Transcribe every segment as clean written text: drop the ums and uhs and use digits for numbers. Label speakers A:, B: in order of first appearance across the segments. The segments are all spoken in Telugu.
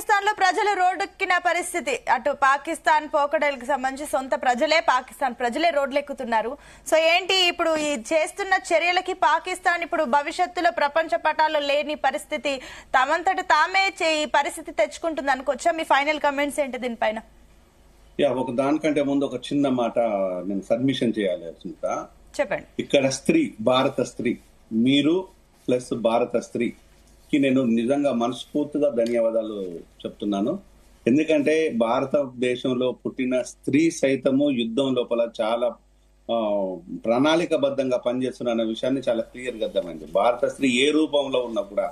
A: పాకిస్తాన్ లో ప్రజలు రోడ్డెక్కిన పరిస్థితి, అటు పాకిస్తాన్ పోకడలకు సంబంధించి సొంత ప్రజలే పాకిస్తాన్ ప్రజలే రోడ్లెక్కుతున్నారు. సో ఏంటి ఇప్పుడు ఈ చేస్తున్న చర్యలకి పాకిస్తాన్ ఇప్పుడు భవిష్యత్తులో ప్రపంచ పటాల్లో లేని పరిస్థితి తమంతట తామే ఈ పరిస్థితి తెచ్చుకుంటుంది అనుకోవచ్చా? మీ ఫైనల్ కమెంట్స్ ఏంటి దీనిపైన?
B: ఒక దానికంటే ముందు ఒక చిన్న మాట నేను సబ్మిషన్ చేయాలి.
A: చెప్పండి.
B: ఇక్కడ స్త్రీ, భారత స్త్రీ, మీరు ప్లస్ భారత స్త్రీకి నేను నిజంగా మనస్ఫూర్తిగా ధన్యవాదాలు చెప్తున్నాను. ఎందుకంటే భారతదేశంలో పుట్టిన స్త్రీ సైతము యుద్ధం లోపల చాలా ప్రణాళికబద్ధంగా పనిచేస్తున్న అనే విషయాన్ని చాలా క్లియర్ గా అర్థమైంది. భారత స్త్రీ ఏ రూపంలో ఉన్నా కూడా,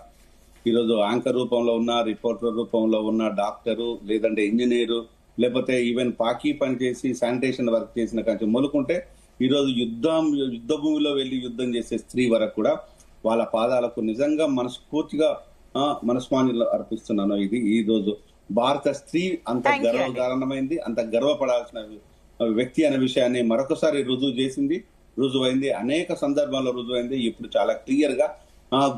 B: ఈరోజు యాంకర్ రూపంలో ఉన్న, రిపోర్టర్ రూపంలో ఉన్న, డాక్టరు, లేదంటే ఇంజనీరు, లేకపోతే ఈవెన్ పాకీ పని చేసి శానిటేషన్ వర్క్ చేసిన కంటే మొదలుకుంటే ఈరోజు యుద్ధ భూమిలో వెళ్లి యుద్ధం చేసే స్త్రీ వరకు కూడా వాళ్ళ పాదాలకు నిజంగా మనస్ఫూర్తిగా మనస్మాన్యులు అర్పిస్తున్నాను. ఇది ఈ రోజు భారత స్త్రీ అంత గర్వకారణమైంది, అంత గర్వపడాల్సిన వ్యక్తి అనే విషయాన్ని మరొకసారి రుజువైంది, అనేక సందర్భాల్లో రుజువైంది. ఇప్పుడు చాలా క్లియర్ గా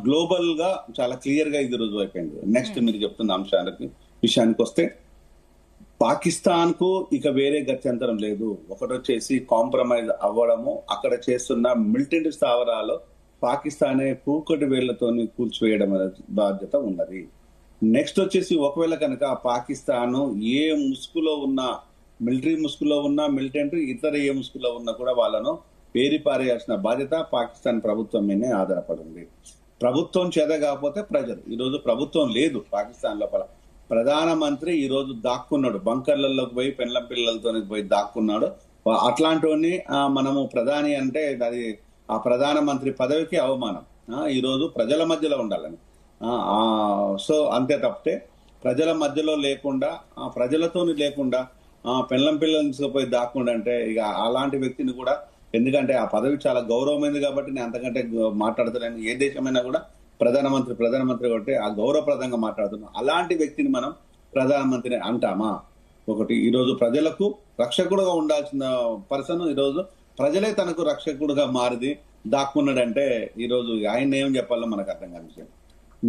B: గ్లోబల్ గా చాలా క్లియర్ గా ఇది రుజువైపోయింది. నెక్స్ట్ మీరు చెప్తున్న విషయానికి వస్తే, పాకిస్తాన్ కు ఇక వేరే గత్యంతరం లేదు. ఒకటొచ్చేసి కాంప్రమైజ్ అవ్వడము, అక్కడ చేస్తున్న మిలిటెంట్ స్థావరాలు పాకిస్తానే కూకటి వేళ్లతోని కూల్చివేయడం బాధ్యత ఉన్నది. నెక్స్ట్ వచ్చేసి ఒకవేళ కనుక పాకిస్తాన్ ఏ ముసుగులో ఉన్నా, మిలిటరీ ముసుగులో ఉన్నా, మిలిటెంట్ ఇతర ఏ ముసుగులో ఉన్నా కూడా వాళ్ళను పేరిపారేయాల్సిన బాధ్యత పాకిస్తాన్ ప్రభుత్వం మీదనే ఆధారపడింది. ప్రభుత్వం చేత కాకపోతే ప్రజలు. ఈరోజు ప్రభుత్వం లేదు పాకిస్తాన్ లోపల. ప్రధానమంత్రి ఈ రోజు దాక్కున్నాడు, బంకర్లలోకి పోయి పెండ్లం పిల్లలతో పోయి దాక్కున్నాడు. అట్లాంటి మనము ప్రధాని అంటే అది ఆ ప్రధానమంత్రి పదవికి అవమానం. ఈ రోజు ప్రజల మధ్యలో ఉండాలని. సో అంతే తప్పితే ప్రజల మధ్యలో లేకుండా, ప్రజలతోని లేకుండా పెండ్లం పిల్లల్ని తీసుకుపోయి దాక్కుండా అంటే ఇక అలాంటి వ్యక్తిని కూడా, ఎందుకంటే ఆ పదవి చాలా గౌరవమైంది కాబట్టి నేను అంతకంటే మాట్లాడతలేను. ఏ దేశమైనా కూడా ప్రధానమంత్రి కాబట్టి ఆ గౌరవప్రదంగా మాట్లాడుతున్నాం. అలాంటి వ్యక్తిని మనం ప్రధానమంత్రిని అంటామా? ఒకటి, ఈరోజు ప్రజలకు రక్షకుడుగా ఉండాల్సిన పర్సన్ ఈరోజు ప్రజలే తనకు రక్షకుడుగా మారిది దాక్కున్నాడంటే ఈరోజు ఆయన ఏం చెప్పాలో మనకు అర్థం కాని విషయం.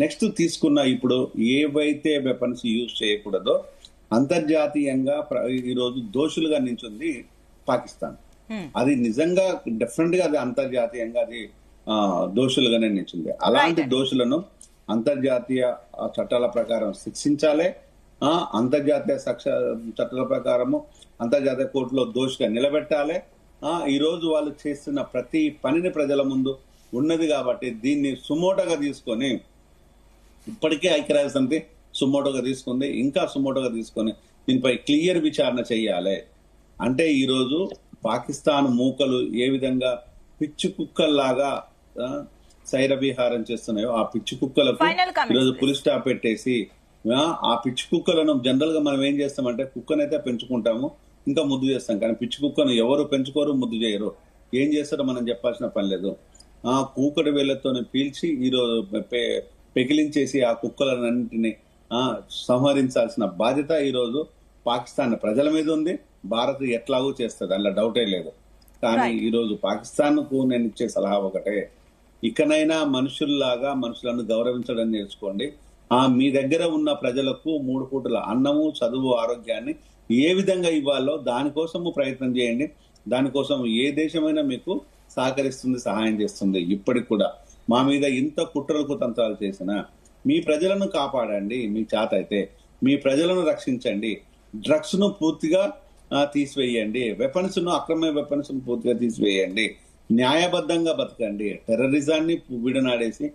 B: నెక్స్ట్ తీసుకున్న ఇప్పుడు ఏవైతే వెపన్స్ యూజ్ చేయకూడదో అంతర్జాతీయంగా ఈరోజు దోషులుగా నించుంది పాకిస్తాన్. అది నిజంగా డెఫినెట్ గా అది అంతర్జాతీయంగా అది దోషులుగానే నిలిచింది. అలాంటి దోషులను అంతర్జాతీయ చట్టాల ప్రకారం శిక్షించాలి. అంతర్జాతీయ చట్టాల ప్రకారము అంతర్జాతీయ కోర్టులో దోషిగా నిలబెట్టాలి. ఈ రోజు వాళ్ళు చేస్తున్న ప్రతి పనిని ప్రజల ముందు ఉన్నది కాబట్టి దీన్ని సుమోటోగా తీసుకొని, ఇప్పటికే ఐక్యరాజ్య సమితి సుమోటోగా తీసుకుంది, ఇంకా సుమోటోగా తీసుకొని దీనిపై క్లియర్ విచారణ చేయాలి. అంటే ఈ రోజు పాకిస్తాన్ మూకలు ఏ విధంగా పిచ్చి కుక్కల్లాగా శైర విహారం చేస్తున్నాయో, ఆ పిచ్చి కుక్కలకు ఈరోజు పులి స్టాప్ పెట్టేసి, ఆ పిచ్చి కుక్కలను జనరల్ గా మనం ఏం చేస్తామంటే కుక్కనైతే పెంచుకుంటాము, ఇంకా ముద్దు చేస్తాం. కానీ పిచ్చి కుక్కను ఎవరు పెంచుకోరు, ముద్దు చేయరు. ఏం చేస్తారో మనం చెప్పాల్సిన పని లేదు. కూకటి వేళ్లతో పీల్చి ఈరోజు పెకిలించేసి ఆ కుక్కలన్నింటినీ సంహరించాల్సిన బాధ్యత ఈరోజు పాకిస్తాన్ ప్రజల మీద ఉంది. భారత్ ఎట్లాగూ చేస్తుంది, అందులో డౌటే లేదు. కానీ ఈరోజు పాకిస్తాన్ కు నేను ఇచ్చే సలహా ఒకటే, ఇకనైనా మనుషుల్లాగా మనుషులను గౌరవించడం నేర్చుకోండి. మీ దగ్గర ఉన్న ప్రజలకు 3 పూటల అన్నము, చదువు, ఆరోగ్యాన్ని ఏ విధంగా ఇవ్వాలో దానికోసము ప్రయత్నం చేయండి. దానికోసం ఏ దేశమైనా మీకు సహకరిస్తుంది, సహాయం చేస్తుంది. ఇప్పటికి కూడా మా మీద ఇంత కుట్రలు కుతంత్రాలు చేసినా మీ ప్రజలను కాపాడండి. మీ చేత అయితే మీ ప్రజలను రక్షించండి. డ్రగ్స్ ను పూర్తిగా తీసివేయండి. వెపన్స్ ను, అక్రమ వెపన్స్ ను పూర్తిగా తీసివేయండి. న్యాయబద్ధంగా బతకండి. టెర్రరిజాన్ని విడనాడేసి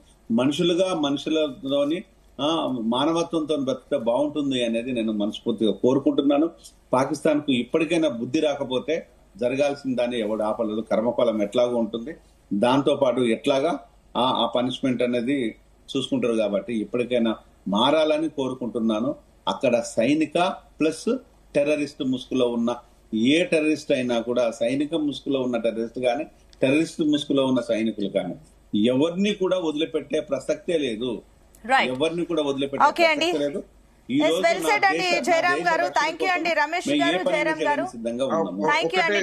B: మనుషులలోని మానవత్వంతో బతికితే బాగుంటుంది అనేది నేను మనస్ఫూర్తిగా కోరుకుంటున్నాను. పాకిస్తాన్ కు ఇప్పటికైనా బుద్ధి రాకపోతే జరగాల్సిన దాన్ని ఎవడు ఆపలేదు. కర్మఫలం ఎట్లాగో ఉంటుంది, దాంతో పాటు ఎట్లాగా ఆ పనిష్మెంట్ అనేది చూసుకుంటారు. కాబట్టి ఇప్పటికైనా మారాలని కోరుకుంటున్నాను. అక్కడ సైనిక ప్లస్ టెర్రరిస్ట్ ముసుగులో ఉన్న ఏ టెర్రరిస్ట్ అయినా కూడా, సైనిక ముసుగులో ఉన్న టెర్రరిస్ట్ కానీ, టెర్రరిస్ట్ ముసుగులో ఉన్న సైనికులు కానీ ఎవరిని కూడా వదిలిపెట్టే ప్రసక్తే లేదు. ఎవరిని కూడా వదిలిపెట్టే ప్రసక్తే లేదు. ఈ రోజు
A: జయరామ్ గారు, థ్యాంక్ యూ అండి. రమేష్ గారు, జయరామ్ గారు, థ్యాంక్ యూ అండి.